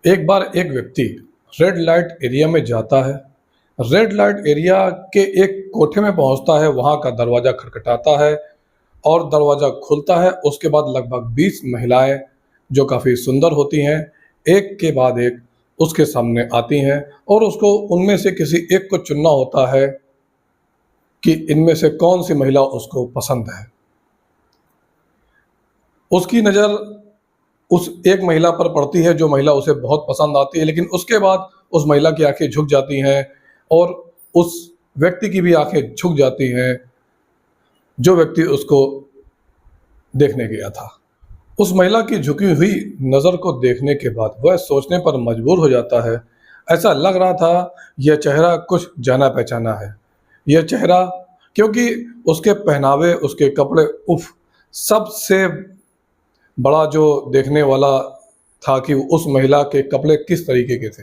एक बार एक व्यक्ति रेड लाइट एरिया में जाता है। रेड लाइट एरिया के एक कोठे में पहुंचता है, वहां का दरवाजा खटखटाता है और दरवाजा खुलता है। उसके बाद लगभग 20 महिलाएं जो काफी सुंदर होती हैं, एक के बाद एक उसके सामने आती हैं और उसको उनमें से किसी एक को चुनना होता है कि इनमें से कौन सी महिला उसको पसंद है। उसकी नज़र उस एक महिला पर पड़ती है जो महिला उसे बहुत पसंद आती है, लेकिन उसके बाद उस महिला की आंखें झुक जाती हैं और उस व्यक्ति की भी आंखें झुक जाती हैं जो व्यक्ति उसको देखने गया था। उस महिला की झुकी हुई नज़र को देखने के बाद वह सोचने पर मजबूर हो जाता है। ऐसा लग रहा था यह चेहरा कुछ जाना पहचाना है। यह चेहरा, क्योंकि उसके पहनावे, उसके कपड़े, उफ, सबसे बड़ा जो देखने वाला था कि उस महिला के कपड़े किस तरीके के थे।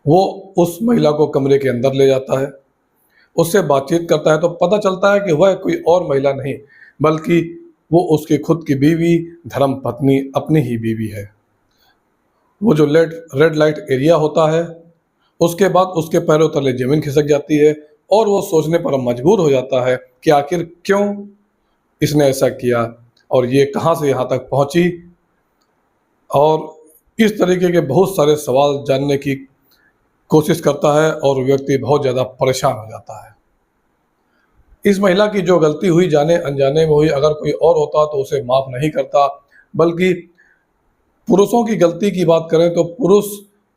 वो उस महिला को कमरे के अंदर ले जाता है, उससे बातचीत करता है तो पता चलता है कि वह कोई और महिला नहीं बल्कि वो उसकी खुद की बीवी, धर्म पत्नी, अपनी ही बीवी है। वो जो रेड लाइट एरिया होता है, उसके बाद उसके पैरों तले जमीन खिसक जाती है और वो सोचने पर मजबूर हो जाता है कि आखिर क्यों इसने ऐसा किया और ये कहाँ से यहाँ तक पहुँची। और इस तरीके के बहुत सारे सवाल जानने की कोशिश करता है और व्यक्ति बहुत ज़्यादा परेशान हो जाता है। इस महिला की जो गलती हुई, जाने अनजाने में हुई, अगर कोई और होता तो उसे माफ़ नहीं करता, बल्कि पुरुषों की गलती की बात करें तो पुरुष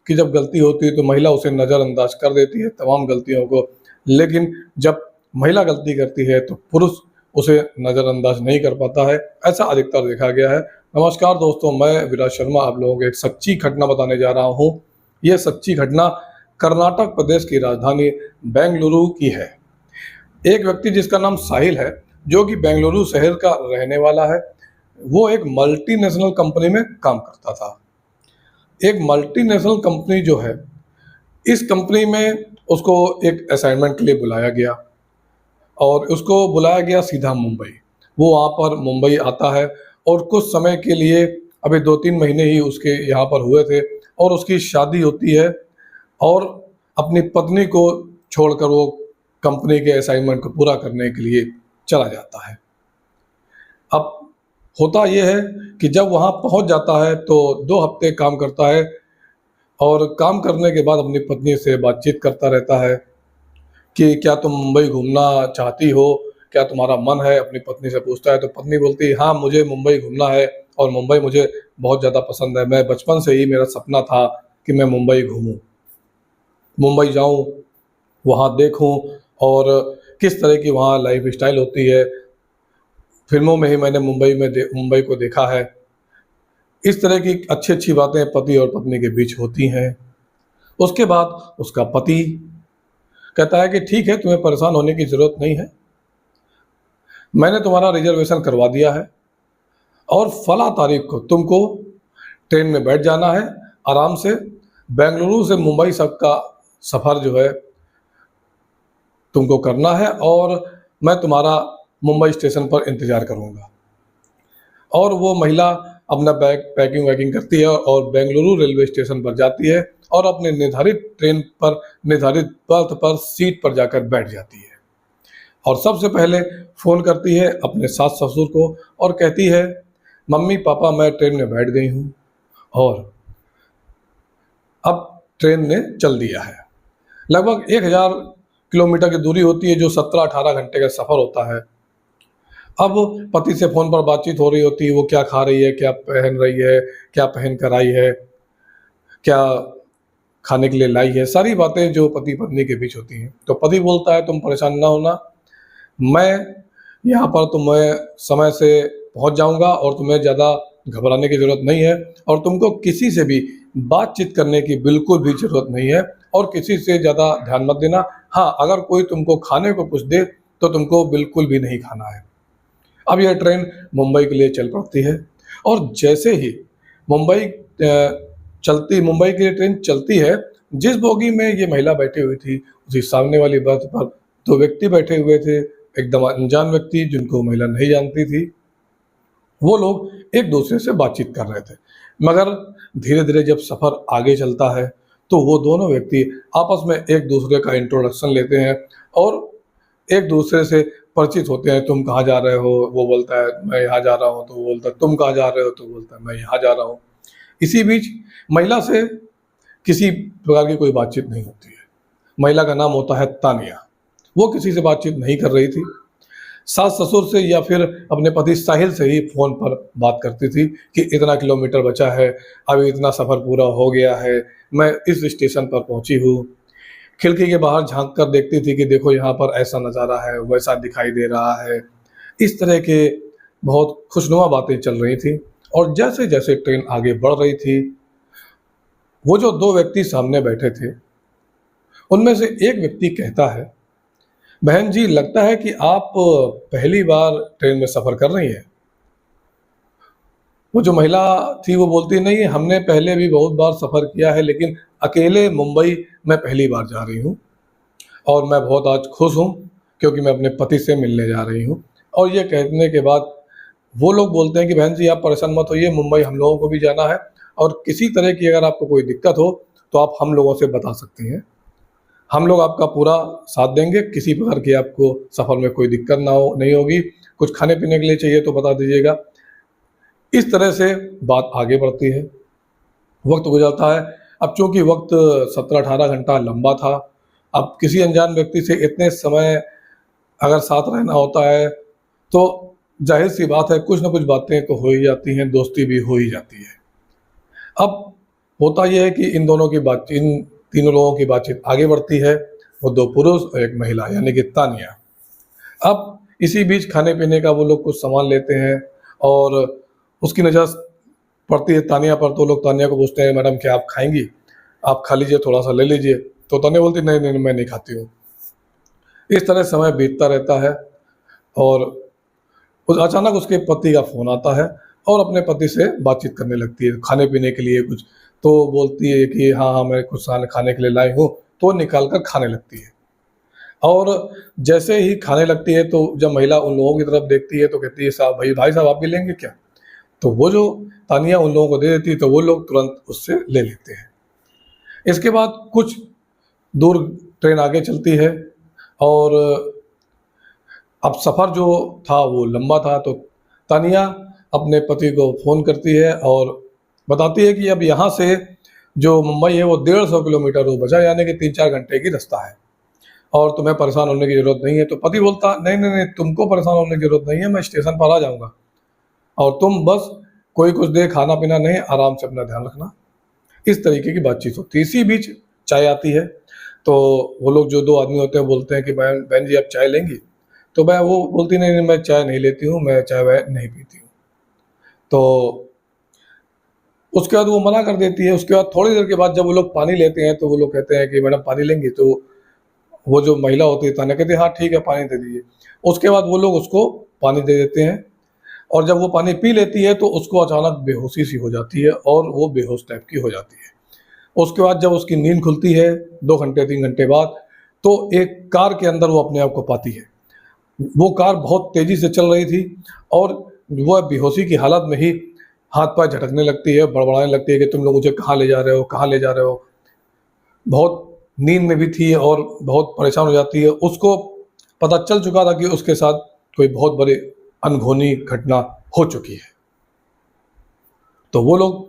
की जब गलती होती है तो महिला उसे नज़रअंदाज कर देती है तमाम गलतियों को, लेकिन जब महिला गलती करती है तो पुरुष उसे नज़रअंदाज नहीं कर पाता है। ऐसा अधिकतर देखा गया है। नमस्कार दोस्तों, मैं विराज शर्मा आप लोगों को एक सच्ची घटना बताने जा रहा हूँ। यह सच्ची घटना कर्नाटक प्रदेश की राजधानी बेंगलुरु की है। एक व्यक्ति जिसका नाम साहिल है, जो कि बेंगलुरु शहर का रहने वाला है, वो एक मल्टीनेशनल कंपनी में काम करता था। एक मल्टीनेशनल कंपनी जो है, इस कंपनी में उसको एक असाइनमेंट के लिए बुलाया गया और उसको बुलाया गया सीधा मुंबई। वो वहाँ पर मुंबई आता है और कुछ समय के लिए, अभी 2-3 महीने ही उसके यहाँ पर हुए थे और उसकी शादी होती है और अपनी पत्नी को छोड़कर वो कंपनी के असाइनमेंट को पूरा करने के लिए चला जाता है। अब होता ये है कि जब वहाँ पहुँच जाता है तो 2 हफ्ते काम करता है और काम करने के बाद अपनी पत्नी से बातचीत करता रहता है कि क्या तुम मुंबई घूमना चाहती हो? क्या तुम्हारा मन है? अपनी पत्नी से पूछता है तो पत्नी बोलती है, हाँ, मुझे मुंबई घूमना है और मुंबई मुझे बहुत ज़्यादा पसंद है। मैं बचपन से ही मेरा सपना था कि मैं मुंबई घूमूँ, मुंबई जाऊँ, वहाँ देखूँ और किस तरह की वहाँ लाइफ़स्टाइल होती है। फ़िल्मों में ही मैंने मुंबई को देखा है। इस तरह की अच्छी-अच्छी बातें पति और पत्नी के बीच होती हैं। उसके बाद उसका पति कहता है कि ठीक है, तुम्हें परेशान होने की ज़रूरत नहीं है। मैंने तुम्हारा रिज़र्वेशन करवा दिया है और फला तारीख को तुमको ट्रेन में बैठ जाना है, आराम से बेंगलुरु से मुंबई तक का सफ़र जो है तुमको करना है और मैं तुम्हारा मुंबई स्टेशन पर इंतज़ार करूँगा। और वो महिला अपना बैग पैकिंग वैकिंग करती है और बेंगलुरु रेलवे स्टेशन पर जाती है और अपने निर्धारित ट्रेन पर, निर्धारित बर्थ पर, सीट पर जाकर बैठ जाती है और सबसे पहले फ़ोन करती है अपने सास-ससुर को और कहती है, मम्मी पापा मैं ट्रेन में बैठ गई हूँ और अब ट्रेन ने चल दिया है। लगभग 1000 किलोमीटर की दूरी होती है, जो 17-18 घंटे का सफ़र होता है। अब पति से फ़ोन पर बातचीत हो रही होती है, वो क्या खा रही है, क्या पहन रही है, क्या पहन कर आई है, क्या खाने के लिए लाई है, सारी बातें जो पति-पत्नी के बीच होती हैं। तो पति बोलता है, तुम परेशान ना होना, मैं यहाँ पर तुम्हें समय से पहुँच जाऊँगा और तुम्हें ज़्यादा घबराने की ज़रूरत नहीं है और तुमको किसी से भी बातचीत करने की बिल्कुल भी ज़रूरत नहीं है और किसी से ज़्यादा ध्यान मत देना। हाँ, अगर कोई तुमको खाने को कुछ दे तो तुमको बिल्कुल भी नहीं खाना है। अब यह ट्रेन मुंबई के लिए चल पड़ती है और जैसे ही मुंबई के लिए ट्रेन चलती है, जिस बोगी में ये महिला बैठी हुई थी, उसी सामने वाली बर्थ पर 2 व्यक्ति बैठे हुए थे, एकदम अनजान व्यक्ति जिनको महिला नहीं जानती थी। वो लोग एक दूसरे से बातचीत कर रहे थे, मगर धीरे धीरे जब सफ़र आगे चलता है तो वो दोनों व्यक्ति आपस में एक दूसरे का इंट्रोडक्शन लेते हैं और एक दूसरे से परिचित होते हैं। तुम कहाँ जा रहे हो, वो बोलता है मैं यहाँ जा रहा हूँ, तो वो बोलता है तुम कहाँ जा रहे हो, तो वो बोलता है मैं यहाँ जा रहा हूँ। इसी बीच महिला से किसी प्रकार की कोई बातचीत नहीं होती है। महिला का नाम होता है तानिया। वो किसी से बातचीत नहीं कर रही थी। सास-ससुर से या फिर अपने पति साहिल से ही फ़ोन पर बात करती थी कि इतना किलोमीटर बचा है, अभी इतना सफ़र पूरा हो गया है, मैं इस स्टेशन पर पहुँची हूँ। खिड़की के बाहर झाँक कर देखती थी कि देखो यहाँ पर ऐसा नज़ारा है, वैसा दिखाई दे रहा है। इस तरह के बहुत खुशनुमा बातें चल रही थी और जैसे-जैसे ट्रेन आगे बढ़ रही थी, वो जो 2 व्यक्ति सामने बैठे थे, उनमें से एक व्यक्ति कहता है, "बहन जी, लगता है कि आप पहली बार ट्रेन में सफ़र कर रही हैं।" वो जो महिला थी वो बोलती, "नहीं, हमने पहले भी बहुत बार सफ़र किया है, लेकिन अकेले मुंबई मैं पहली बार जा रही हूँ और मैं बहुत आज खुश हूँ क्योंकि मैं अपने पति से मिलने जा रही हूँ।" और ये कहने के बाद वो लोग बोलते हैं कि बहन जी आप परेशान मत होइए, मुंबई हम लोगों को भी जाना है और किसी तरह की अगर आपको कोई दिक्कत हो तो आप हम लोगों से बता सकती हैं। हम लोग आपका पूरा साथ देंगे, किसी प्रकार की आपको सफ़र में कोई दिक्कत ना हो नहीं होगी। कुछ खाने-पीने के लिए चाहिए तो बता दीजिएगा। इस तरह से बात आगे बढ़ती है। वक़्त गुज़रता है। अब चूँकि वक़्त 17-18 घंटा लंबा था, अब किसी अनजान व्यक्ति से इतने समय अगर साथ रहना होता है, तो ज़ाहिर-सी बात है कुछ न कुछ बातें तो हो ही जाती हैं, दोस्ती भी हो ही जाती है। अब होता ये है कि इन तीनों लोगों की बातचीत आगे बढ़ती है, वो 2 पुरुष और 1 महिला यानी कि तानिया। अब इसी बीच खाने-पीने का वो लोग कुछ सामान लेते हैं और उसकी नज़र पड़ती है तानिया पर, तो लोग तानिया को पूछते हैं, "मैडम क्या आप खाएँगी? आप खा लीजिए, थोड़ा-सा ले लीजिए।" तो तानिया बोलती, "नहीं, नहीं, मैं नहीं खाती हूँ।" इस तरह समय बीतता रहता है और अचानक उसके पति का फ़ोन आता है और अपने पति से बातचीत करने लगती है, खाने-पीने के लिए कुछ। तो बोलती है कि हाँ, हाँ, मैं कुछ खाने के लिए लाई हूँ, तो निकाल कर खाने लगती है। और जैसे ही खाने लगती है तो जब महिला उन लोगों की तरफ देखती है तो कहती है, "साहब भाई साहब आप भी लेंगे क्या?" तो वो जो तानिया उन लोगों को दे देती है तो वो लोग तुरंत उससे ले लेते हैं। इसके बाद कुछ दूर ट्रेन आगे चलती है और अब सफ़र जो था वो लंबा था, तो तानिया अपने पति को फ़ोन करती है और बताती है कि अब यहाँ से जो मुंबई है वो 150 किलोमीटर दूर बचा, यानी कि 3-4 घंटे की रास्ता है और तुम्हें परेशान होने की ज़रूरत नहीं है। तो पति बोलता, "नहीं, नहीं, नहीं, तुमको परेशान होने की ज़रूरत नहीं है, मैं स्टेशन पर आ जाऊँगा और तुम बस कोई कुछ देर खाना-पीना नहीं, आराम से अपना ध्यान रखना।" इस तरीके की बातचीत होती है। इसी बीच चाय आती है, तो वो लोग जो 2 आदमी होते हैं बोलते हैं कि बहन बहन जी आप चाय लेंगी? तो वो बोलती, "नहीं, नहीं, मैं चाय नहीं लेती हूँ, मैं चाय-वाय नहीं पीती हूँ।" तो उसके बाद वो मना कर देती है। उसके बाद थोड़ी देर के बाद जब वो लोग पानी लेते हैं, तो वो लोग कहते हैं कि मैडम पानी लेंगी? तो वो जो महिला होती है तान्या कहती है, "हाँ, ठीक है, पानी दे दीजिए।" उसके बाद वो लोग उसको पानी दे देते हैं और जब वो पानी पी लेती है, तो उसको अचानक बेहोशी-सी हो जाती है और वो बेहोश टाइप की हो जाती है। उसके बाद जब उसकी नींद खुलती है 2 घंटे 3 घंटे बाद, तो एक कार के अंदर वो अपने आप को पाती है। वो कार बहुत तेज़ी से चल रही थी और वह बेहोशी की हालत में ही हाथ-पैर झटकने लगती है, बड़बड़ाने लगती है कि तुम लोग मुझे कहाँ ले जा रहे हो, कहाँ ले जा रहे हो? बहुत नींद में भी थी और बहुत परेशान हो जाती है। उसको पता चल चुका था कि उसके साथ कोई बहुत बड़ी अनहोनी घटना हो चुकी है। तो वो लोग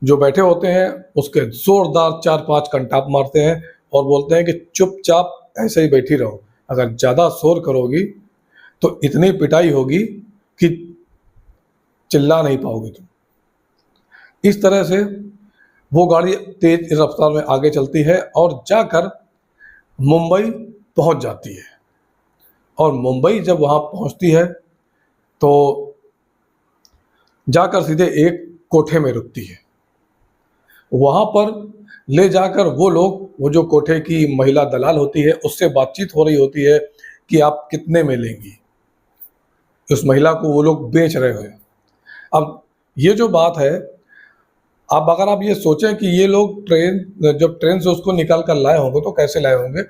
जो बैठे होते हैं, उसके ज़ोरदार 4-5 कंटाप मारते हैं और बोलते हैं कि चुपचाप ऐसे ही बैठी रहो। अगर ज़्यादा शोर करोगी, तो इतनी पिटाई होगी कि चिल्ला नहीं पाओगे तुम। इस तरह से वो गाड़ी तेज़ रफ़्तार में आगे चलती है और जाकर मुंबई पहुँच जाती है और मुंबई जब वहाँ पहुँचती है, तो जाकर सीधे एक कोठे में रुकती है। वहाँ पर ले जाकर वो लोग, वो जो कोठे की महिला दलाल होती है, उससे बातचीत हो रही होती है कि आप कितने में लेंगी? उस महिला को वो लोग बेच रहे हैं। अब ये जो बात है, अब अगर आप ये सोचें कि ये लोग जब ट्रेन से उसको निकाल कर लाए होंगे तो कैसे लाए होंगे?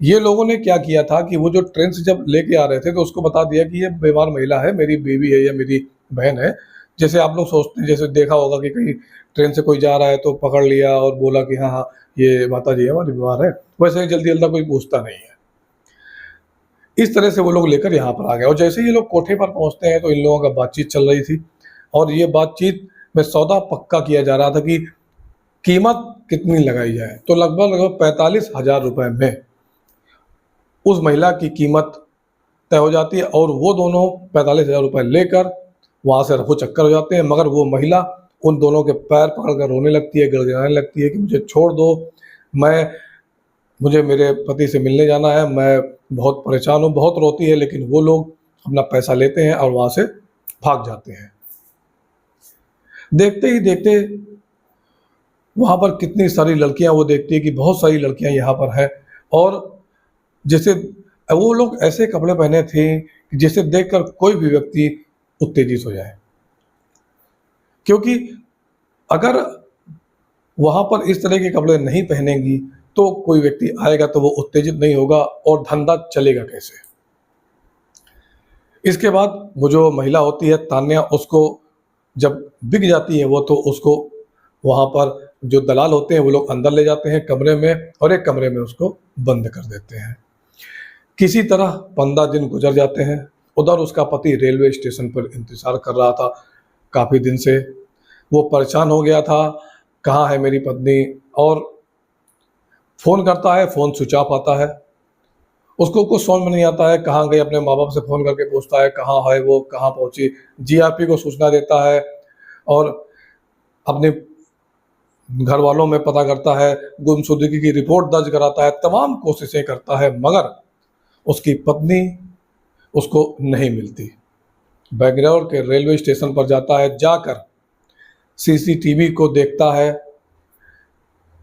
ये लोगों ने क्या किया था कि वो जो ट्रेन से जब लेके आ रहे थे तो उसको बता दिया कि ये बीमार महिला है, मेरी बीवी है या मेरी बहन है, जैसे आप लोग सोचते हैं, जैसे देखा होगा कि कहीं ट्रेन से कोई जा रहा है तो पकड़ लिया और बोला कि हाँ, हाँ, ये माताजी हमारी बीमार है, वैसे ही जल्दी-जल्दी कोई पूछता नहीं है। इस तरह से वो लोग लेकर यहाँ पर आ गए और जैसे ही ये लोग कोठे पर पहुँचते हैं तो इन लोगों का बातचीत चल रही थी और ये बातचीत में सौदा पक्का किया जा रहा था कि कीमत कितनी लगाई जाए। तो लगभग-लगभग 45,000 रुपए में उस महिला की कीमत तय हो जाती है और वो दोनों 45,000 रुपए लेकर वहाँ से रफू चक्कर हो जाते हैं, मगर वो महिला उन दोनों के पैर पकड़कर रोने लगती है, गिड़गिड़ाने लगती है कि मुझे छोड़ दो, मैं मुझे मेरे पति से मिलने जाना है, मैं बहुत परेशान हूँ, बहुत रोती है, लेकिन वो लोग अपना पैसा लेते हैं और वहाँ से भाग जाते हैं। देखते ही देखते वहाँ पर कितनी सारी लड़कियाँ वो देखती है कि बहुत सारी लड़कियाँ यहाँ पर हैं और जैसे वो लोग ऐसे कपड़े पहने थे कि जिसे देखकर कोई भी व्यक्ति उत्तेजित हो जाए। क्योंकि अगर वहाँ पर इस तरह के कपड़े नहीं पहनेंगी तो कोई व्यक्ति आएगा तो वो उत्तेजित नहीं होगा और धंधा चलेगा कैसे। इसके बाद वो जो महिला होती है तान्या, उसको जब बिक जाती है वो, तो उसको वहाँ पर जो दलाल होते हैं वो लोग अंदर ले जाते हैं कमरे में और एक कमरे में उसको बंद कर देते हैं। किसी तरह 15 दिन गुजर जाते हैं। उधर उसका पति रेलवे स्टेशन पर इंतज़ार कर रहा था काफ़ी दिन से। वो परेशान हो गया था, कहाँ है मेरी पत्नी, और फ़ोन करता है, फ़ोन स्विच ऑफ आता है। उसको कुछ समझ में नहीं आता है, कहाँ गई, अपने माँ-बाप से फ़ोन करके पूछता है कहाँ है वो, कहाँ पहुँची। जीआरपी को सूचना देता है और अपने घरवालों में पता करता है, गुमशुदगी की रिपोर्ट दर्ज कराता है, तमाम कोशिशें करता है, मगर उसकी पत्नी उसको नहीं मिलती। बैंगलोर के रेलवे स्टेशन पर जाता है, जाकर सीसीटीवी को देखता है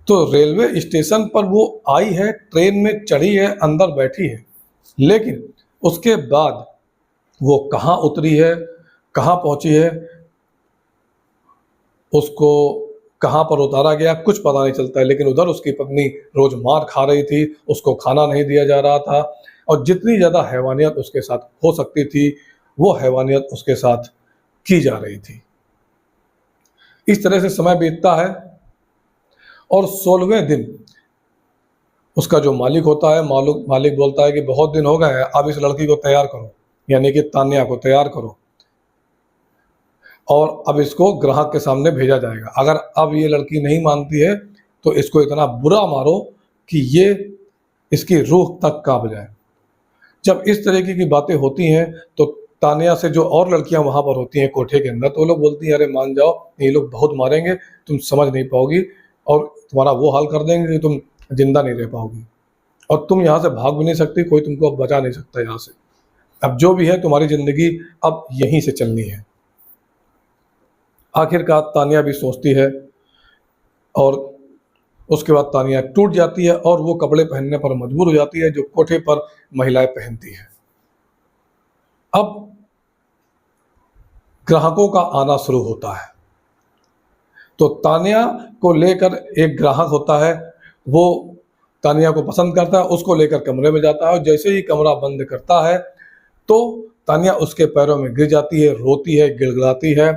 तो रेलवे स्टेशन पर वो आई है, ट्रेन में चढ़ी है, अंदर बैठी है, लेकिन उसके बाद वो कहाँ उतरी है, कहाँ पहुँची है, उसको कहाँ पर उतारा गया, कुछ पता नहीं चलता है। लेकिन उधर उसकी पत्नी रोज़ मार खा रही थी, उसको खाना नहीं दिया जा रहा था और जितनी ज़्यादा हैवानियत उसके साथ हो सकती थी, वो हैवानियत उसके साथ की जा रही थी। इस तरह से समय बीतता है और 16वें दिन उसका जो मालिक होता है, मालिक बोलता है कि बहुत दिन हो गए हैं, अब इस लड़की को तैयार करो, यानी कि तान्या को तैयार करो और अब इसको ग्राहक के सामने भेजा जाएगा। अगर अब ये लड़की नहीं मानती है तो इसको इतना बुरा मारो कि ये इसकी रूह तक काँप जाए। जब इस तरीके की बातें होती हैं तो तान्या से जो और लड़कियां वहां पर होती हैं कोठे के अंदर, तो वो लोग बोलती हैं अरे मान जाओ, ये लोग बहुत मारेंगे, तुम समझ नहीं पाओगी और तुम्हारा वो हाल कर देंगे कि तुम जिंदा नहीं रह पाओगी और तुम यहाँ से भाग भी नहीं सकती, कोई तुमको अब बचा नहीं सकता यहाँ से। अब जो भी है तुम्हारी जिंदगी अब यहीं से चलनी है। आखिरकार तान्या भी सोचती है और उसके बाद तान्या टूट जाती है और वो कपड़े पहनने पर मजबूर हो जाती है जो कोठे पर महिलाएं पहनती हैं। अब ग्राहकों का आना शुरू होता है तो तान्या को लेकर एक ग्राहक होता है, वो तान्या को पसंद करता है, उसको लेकर कमरे में जाता है और जैसे ही कमरा बंद करता है तो तान्या उसके पैरों में गिर जाती है, रोती है, गिड़गिड़ाती है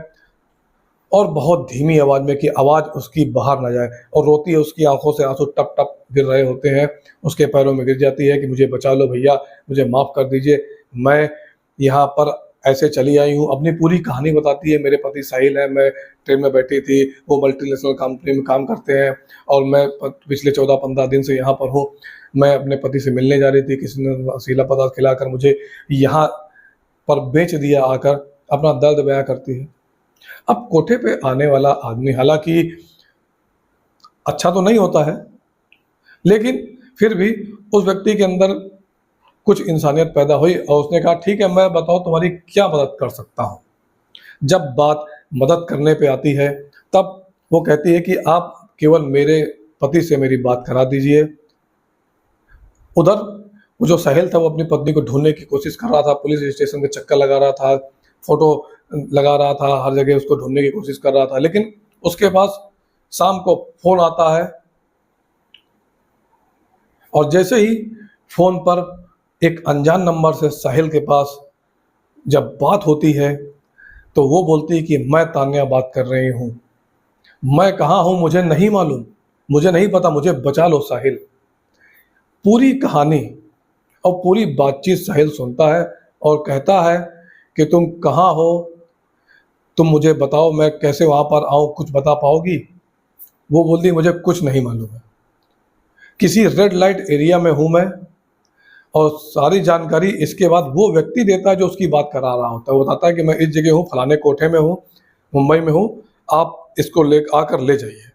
और बहुत धीमी आवाज़ में, कि आवाज़ उसकी बाहर ना जाए, और रोती है, उसकी आंखों से आंसू टप टप गिर रहे होते हैं, उसके पैरों में गिर जाती है कि मुझे बचा लो भैया, मुझे माफ़ कर दीजिए, मैं यहाँ पर ऐसे चली आई हूँ। अपनी पूरी कहानी बताती है, मेरे पति साहिल हैं, मैं ट्रेन में बैठी थी, वो मल्टीनेशनल कंपनी में काम करते हैं और मैं पिछले 14-15 दिन से यहाँ पर हूँ। मैं अपने पति से मिलने जा रही थी, किसी ने नशीला पदार्थ खिलाकर मुझे यहाँ पर बेच दिया आकर, अपना दर्द बयां करती है। अब कोठे पे आने वाला आदमी हालांकि अच्छा तो नहीं होता है, लेकिन फिर भी उस व्यक्ति के अंदर कुछ इंसानियत पैदा हुई और उसने कहा ठीक है, मैं बताओ तुम्हारी क्या मदद कर सकता हूँ। जब बात मदद करने पे आती है तब वो कहती है कि आप केवल मेरे पति से मेरी बात करा दीजिए। उधर वो जो साहिल था वो अपनी पत्नी को ढूंढने की कोशिश कर रहा था, पुलिस स्टेशन के चक्कर लगा रहा था, फोटो लगा रहा था, हर जगह उसको ढूंढने की कोशिश कर रहा था, लेकिन उसके पास शाम को फोन आता है और जैसे ही फोन पर एक अनजान नंबर से साहिल के पास जब बात होती है तो वो बोलती है कि मैं तान्या बात कर रही हूँ, मैं कहाँ हूँ मुझे नहीं मालूम, मुझे नहीं पता, मुझे बचा लो साहिल। पूरी कहानी और पूरी बातचीत साहिल सुनता है और कहता है कि तुम कहाँ हो, तुम मुझे बताओ, मैं कैसे वहाँ पर आऊँ, कुछ बता पाओगी? वो बोलती मुझे कुछ नहीं मालूम है, किसी रेड लाइट एरिया में हूँ मैं, और सारी जानकारी इसके बाद वो व्यक्ति देता है जो उसकी बात करा रहा होता है। वो बताता है कि मैं इस जगह हूँ, फलाने कोठे में हूँ, मुंबई में हूँ, आप इसको ले आकर ले जाइए।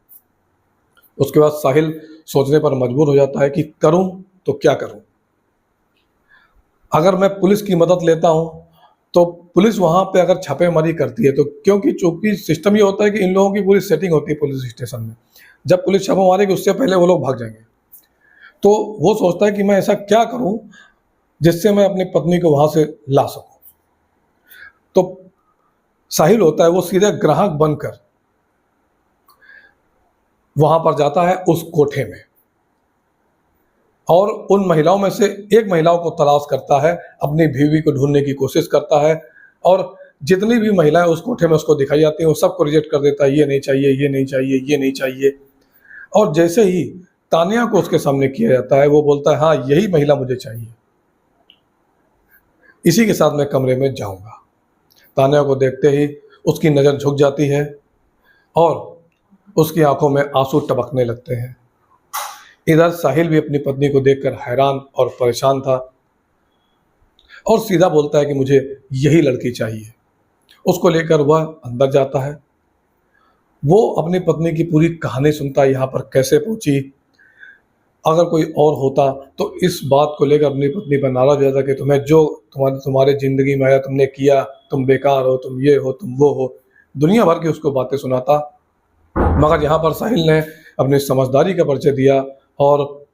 उसके बाद साहिल सोचने पर मजबूर हो जाता है कि करूँ तो क्या करूँ? अगर मैं पुलिस की मदद लेता हूँ तो पुलिस वहाँ पे अगर छापेमारी करती है तो, क्योंकि चूंकि सिस्टम ये होता है कि इन लोगों की पूरी सेटिंग होती है पुलिस स्टेशन में, जब पुलिस छापा मारेगी उससे पहले वो लोग भाग जाएंगे। तो वो सोचता है कि मैं ऐसा क्या करूं जिससे मैं अपनी पत्नी को वहां से ला सकूं। तो साहिल होता है वो सीधे ग्राहक बनकर वहां पर जाता है उस कोठे में, और उन महिलाओं में से एक महिलाओं को तलाश करता है, अपनी बीवी को ढूंढने की कोशिश करता है, और जितनी भी महिलाएं उस कोठे में उसको दिखाई जाती हैं वो सबको रिजेक्ट कर देता है, ये नहीं चाहिए, ये नहीं चाहिए, ये नहीं चाहिए। और जैसे ही तानिया को उसके सामने किया जाता है वो बोलता है हाँ यही महिला मुझे चाहिए, इसी के साथ मैं कमरे में जाऊंगा। तानिया को देखते ही उसकी नज़र झुक जाती है और उसकी आंखों में आंसू टपकने लगते हैं। इधर साहिल भी अपनी पत्नी को देखकर हैरान और परेशान था और सीधा बोलता है कि मुझे यही लड़की चाहिए। उसको लेकर वह अंदर जाता है। वो अपनी पत्नी की पूरी कहानी सुनता है, यहाँ पर कैसे पहुंची, अगर कोई और होता तो इस बात को लेकर अपनी पत्नी पर नाराज हो जाता कि तुम्हें जो तुम्हारे ज़िंदगी में आया तुमने किया, तुम बेकार हो, तुम ये हो, तुम वो हो, दुनिया भर की उसको बातें सुनाता। मगर यहाँ पर साहिल ने अपनी समझदारी का परिचय दिया और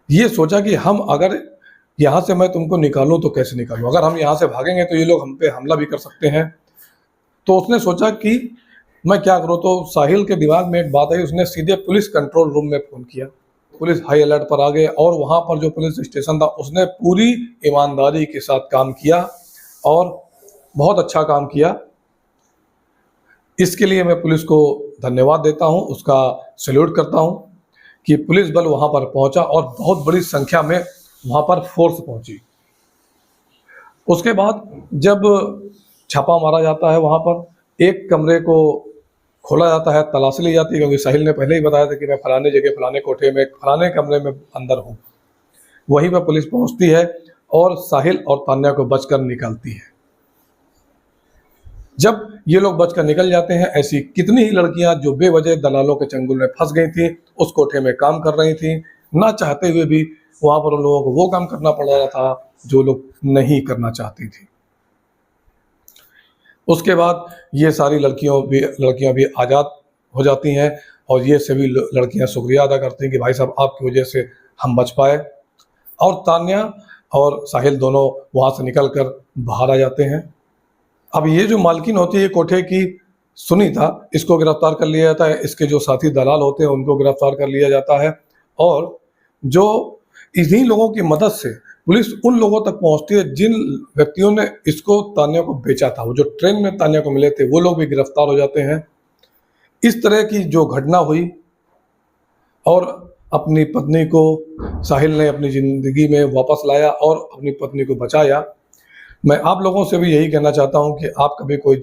ये सोचा कि हम अगर यहाँ से मैं तुमको निकालूं तो कैसे निकालूं, अगर हम यहाँ से भागेंगे तो ये लोग हम पे हमला भी कर सकते हैं। तो उसने सोचा कि मैं क्या करूं, तो साहिल के दिमाग में एक बात आई, उसने सीधे पुलिस कंट्रोल रूम में फ़ोन किया। पुलिस हाई अलर्ट पर आ गए और वहाँ पर जो पुलिस स्टेशन था उसने पूरी ईमानदारी के साथ काम किया और बहुत अच्छा काम किया। इसके लिए मैं पुलिस को धन्यवाद देता हूँ, उसका सैल्यूट करता हूँ कि पुलिस बल वहाँ पर पहुँचा और बहुत बड़ी संख्या में वहाँ पर फोर्स पहुँची। उसके बाद जब छापा मारा जाता है वहाँ पर एक कमरे को खोला जाता है, तलाशी ली जाती है, क्योंकि साहिल ने पहले ही बताया था कि मैं फलाने जगह, फलाने कोठे में, फलाने कमरे में अंदर हूँ। वहीं पर पुलिस पहुँचती है और साहिल और तान्या को बचकर निकालती है। जब ये लोग बचकर निकल जाते हैं, ऐसी कितनी ही लड़कियां जो बेवजह दलालों के चंगुल में फंस गई थी, उस कोठे में काम कर रही थी, ना चाहते हुए भी वहाँ पर उन लोगों को वो काम करना पड़ रहा था जो लोग नहीं करना चाहती थी। उसके बाद ये सारी लड़कियां भी आज़ाद हो जाती हैं और ये सभी लड़कियां शुक्रिया अदा करती हैं कि भाई साहब आपकी वजह से हम बच पाए। और तान्या और साहिल दोनों वहाँ से निकल कर बाहर आ जाते हैं। अब ये जो मालकिन होती है कोठे की, सुनीता, इसको गिरफ्तार कर लिया जाता है, इसके जो साथी दलाल होते हैं उनको गिरफ्तार कर लिया जाता है और जो इन्हीं लोगों की मदद से पुलिस उन लोगों तक पहुंचती है जिन व्यक्तियों ने इसको तान्या को बेचा था, वो जो ट्रेन में तान्या को मिले थे वो लोग भी गिरफ्तार हो जाते हैं। इस तरह की जो घटना हुई और अपनी पत्नी को साहिल ने अपनी ज़िंदगी में वापस लाया और अपनी पत्नी को बचाया। मैं आप लोगों से भी यही कहना चाहता हूं कि आप कभी कोई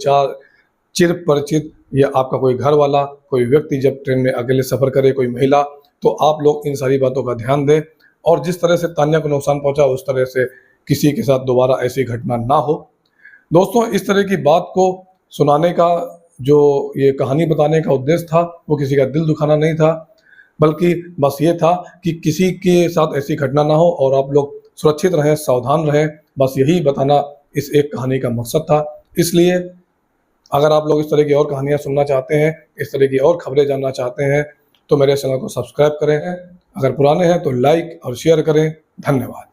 चिर परिचित या आपका कोई घर वाला, कोई व्यक्ति जब ट्रेन में अकेले सफ़र करे, कोई महिला, तो आप लोग इन सारी बातों का ध्यान दें और जिस तरह से तान्या को नुकसान पहुंचा उस तरह से किसी के साथ दोबारा ऐसी घटना ना हो। दोस्तों, इस तरह की बात को सुनाने का, जो ये कहानी बताने का उद्देश्य था, वो किसी का दिल दुखाना नहीं था, बल्कि बस ये था कि किसी के साथ ऐसी घटना ना हो और आप लोग सुरक्षित रहें, सावधान रहें। बस यही बताना इस एक कहानी का मकसद था। इसलिए अगर आप लोग इस तरह की और कहानियाँ सुनना चाहते हैं, इस तरह की और खबरें जानना चाहते हैं, तो मेरे चैनल को सब्सक्राइब करें। अगर पुराने हैं तो लाइक और शेयर करें। धन्यवाद।